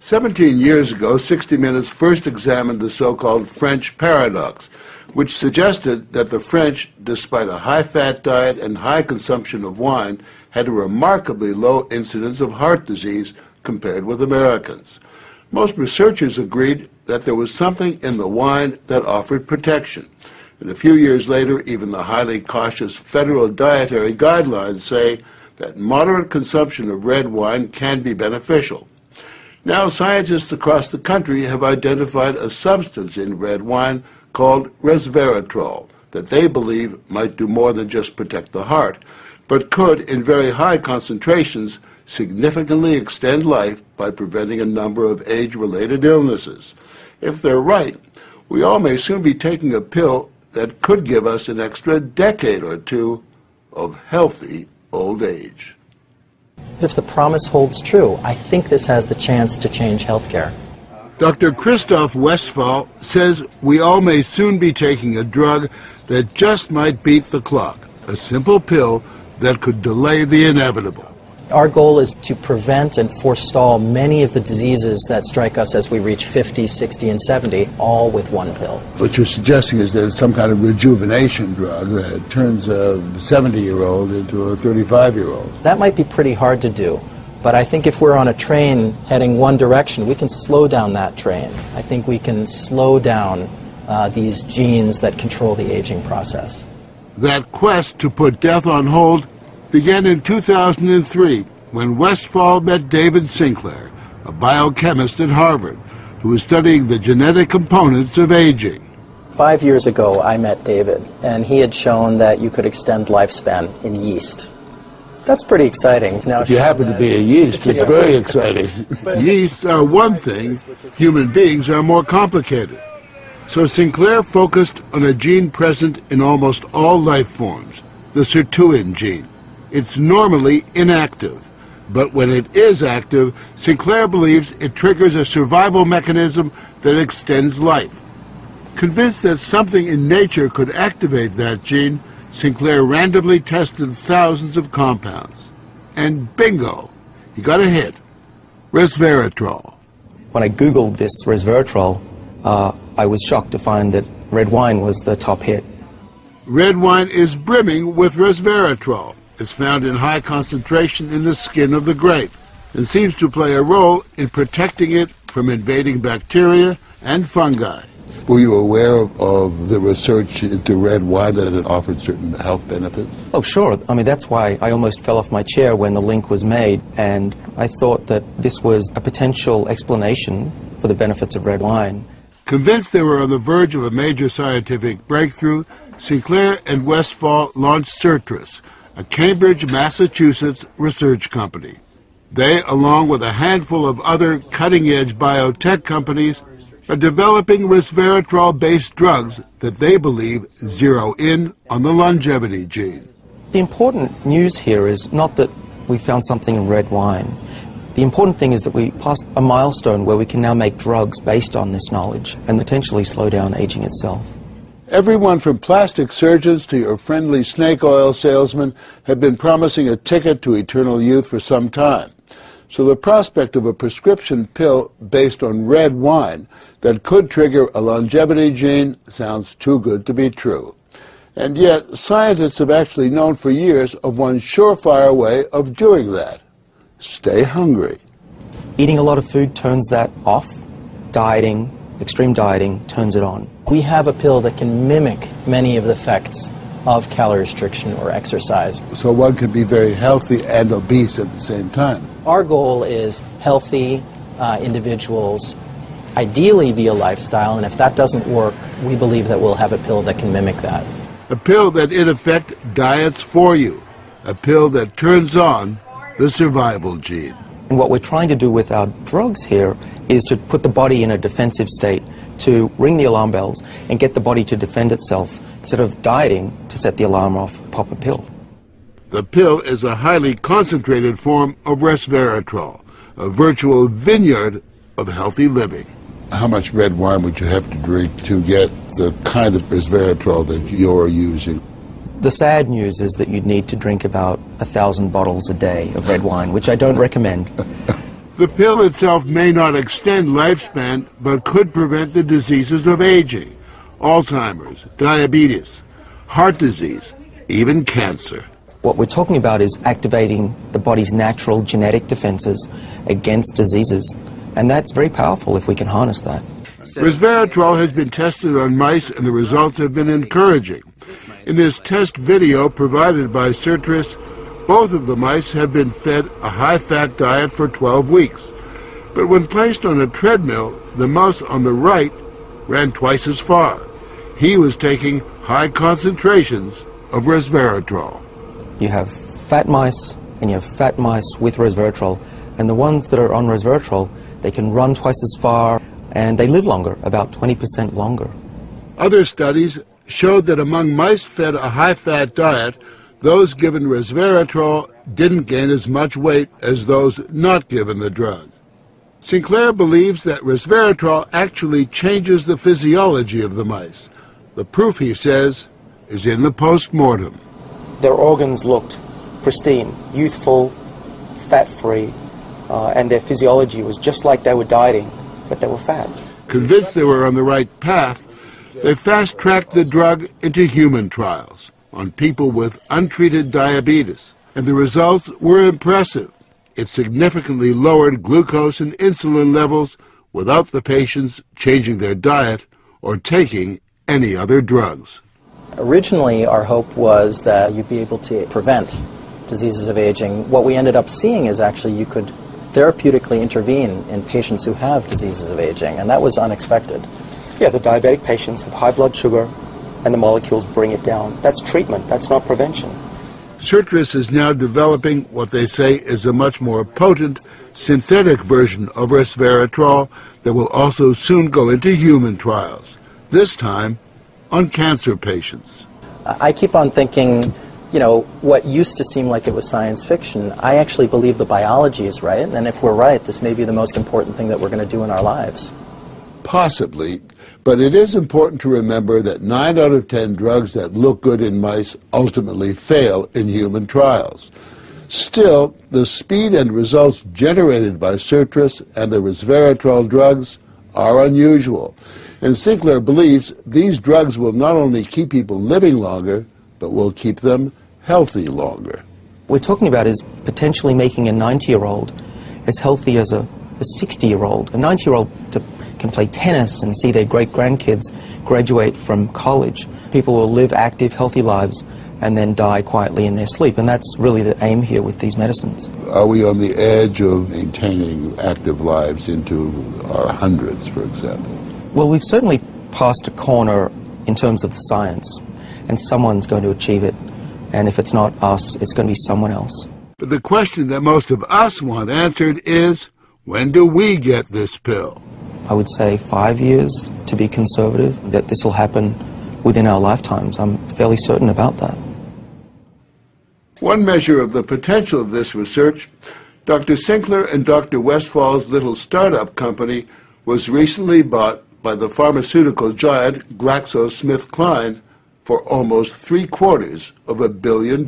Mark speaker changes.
Speaker 1: 17 years ago, 60 Minutes first examined the so-called French paradox, which suggested that the French, despite a high-fat diet and high consumption of wine, had a remarkably low incidence of heart disease compared with Americans. Most researchers agreed that there was something in the wine that offered protection. And a few years later, even the highly cautious federal dietary guidelines say that moderate consumption of red wine can be beneficial. Now, scientists across the country have identified a substance in red wine called Rezveratrol that they believe might do more than just protect the heart, but could, in very high concentrations, significantly extend life by preventing a number of age-related illnesses. If they're right, we all may soon be taking a pill that could give us an extra decade or two of healthy old age.
Speaker 2: If the promise holds true, I think this has the chance to change healthcare.
Speaker 1: Dr. Christoph Westphal says we all may soon be taking a drug that just might beat the clock, a simple pill that could delay the inevitable.
Speaker 2: Our goal is to prevent and forestall many of the diseases that strike us as we reach 50, 60, and 70, all with one pill.
Speaker 1: What you're suggesting is there's some kind of rejuvenation drug that turns a 70-year-old into a 35-year-old.
Speaker 2: That might be pretty hard to do, but I think if we're on a train heading one direction, we can slow down that train. I think we can slow down these genes that control the aging process.
Speaker 1: That quest to put death on hold began in 2003 when Westphal met David Sinclair, a biochemist at Harvard, who was studying the genetic components of aging.
Speaker 2: 5 years ago, I met David, and he had shown that you could extend lifespan in yeast. That's pretty exciting. Now,
Speaker 1: if you happen to be a yeast, it's very exciting. Yeasts are one thing, human beings are more complicated. So Sinclair focused on a gene present in almost all life forms, the sirtuin gene. It's normally inactive, but when it is active, Sinclair believes it triggers a survival mechanism that extends life. Convinced that something in nature could activate that gene, Sinclair randomly tested thousands of compounds. And bingo, he got a hit, Rezveratrol.
Speaker 2: When I Googled this Rezveratrol, I was shocked to find that red wine was the top hit.
Speaker 1: Red wine is brimming with Rezveratrol. It's found in high concentration in the skin of the grape and seems to play a role in protecting it from invading bacteria and fungi. Were you aware of the research into red wine that it offered certain health benefits?
Speaker 2: Oh, sure. I mean, that's why I almost fell off my chair when the link was made, and I thought that this was a potential explanation for the benefits of red wine.
Speaker 1: Convinced they were on the verge of a major scientific breakthrough, Sinclair and Westphal launched Certris, a Cambridge, Massachusetts research company. They, along with a handful of other cutting-edge biotech companies, are developing resveratrol-based drugs that they believe zero in on the longevity gene.
Speaker 2: The important news here is not that we found something in red wine. The important thing is that we passed a milestone where we can now make drugs based on this knowledge and potentially slow down aging itself.
Speaker 1: Everyone from plastic surgeons to your friendly snake oil salesman have been promising a ticket to eternal youth for some time. So the prospect of a prescription pill based on red wine that could trigger a longevity gene sounds too good to be true. And yet, scientists have actually known for years of one surefire way of doing that. Stay hungry.
Speaker 2: Eating a lot of food turns that off. Dieting, extreme dieting, turns it on. We have a pill that can mimic many of the effects of calorie restriction or exercise.
Speaker 1: So one can be very healthy and obese at the same time.
Speaker 2: Our goal is healthy individuals, ideally via lifestyle, and if that doesn't work, we believe that we'll have a pill that can mimic that.
Speaker 1: A pill that in effect diets for you. A pill that turns on the survival gene.
Speaker 2: And what we're trying to do with our drugs here is to put the body in a defensive state, to ring the alarm bells and get the body to defend itself, instead of dieting to set the alarm off, pop a pill.
Speaker 1: The pill is a highly concentrated form of resveratrol, a virtual vineyard of healthy living. How much red wine would you have to drink to get the kind of resveratrol that you're using?
Speaker 2: The sad news is that you'd need to drink about 1,000 bottles a day of red wine, which I don't recommend.
Speaker 1: The pill itself may not extend lifespan, but could prevent the diseases of aging, Alzheimer's, diabetes, heart disease, even cancer.
Speaker 2: What we're talking about is activating the body's natural genetic defenses against diseases, and that's very powerful if we can harness that.
Speaker 1: Rezveratrol has been tested on mice, and the results have been encouraging. In this test video provided by Sertris, both of the mice have been fed a high-fat diet for 12 weeks. But when placed on a treadmill, the mouse on the right ran twice as far. He was taking high concentrations of resveratrol.
Speaker 2: You have fat mice and you have fat mice with resveratrol, and the ones that are on resveratrol, they can run twice as far and they live longer, about 20% longer.
Speaker 1: Other studies showed that among mice fed a high-fat diet, those given resveratrol didn't gain as much weight as those not given the drug. Sinclair believes that resveratrol actually changes the physiology of the mice. The proof, he says, is in the post-mortem.
Speaker 2: Their organs looked pristine, youthful, fat-free, and their physiology was just like they were dieting, but they were fat.
Speaker 1: Convinced they were on the right path, they fast-tracked the drug into human trials on people with untreated diabetes, and the results were impressive. It significantly lowered glucose and insulin levels without the patients changing their diet or taking any other drugs.
Speaker 3: Originally, our hope was that you'd be able to prevent diseases of aging. What we ended up seeing is actually you could therapeutically intervene in patients who have diseases of aging, and that was unexpected.
Speaker 2: Yeah, the diabetic patients have high blood sugar, and the molecules bring it down. That's treatment, that's not prevention.
Speaker 1: Sertris is now developing what they say is a much more potent synthetic version of resveratrol that will also soon go into human trials, this time on cancer patients.
Speaker 3: I keep on thinking, you know, what used to seem like it was science fiction, I actually believe the biology is right, and if we're right, this may be the most important thing that we're going to do in our lives.
Speaker 1: Possibly, but it is important to remember that 9 out of 10 drugs that look good in mice ultimately fail in human trials. Still, the speed and results generated by Sertris and the resveratrol drugs are unusual, and Sinclair believes these drugs will not only keep people living longer, but will keep them healthy longer.
Speaker 2: What we're talking about is potentially making a 90-year-old as healthy as a 60-year-old. A 90-year-old can play tennis and see their great-grandkids graduate from college. People will live active, healthy lives and then die quietly in their sleep, and that's really the aim here with these medicines.
Speaker 1: Are we on the edge of maintaining active lives into our hundreds, for example?
Speaker 2: Well, we've certainly passed a corner in terms of the science, and someone's going to achieve it, and if it's not us, it's going to be someone else.
Speaker 1: But the question that most of us want answered is, when do we get this pill?
Speaker 2: I would say 5 years, to be conservative, that this will happen within our lifetimes. I'm fairly certain about that.
Speaker 1: One measure of the potential of this research, Dr. Sinclair and Dr. Westfall's little startup company was recently bought by the pharmaceutical giant GlaxoSmithKline for almost $750 million.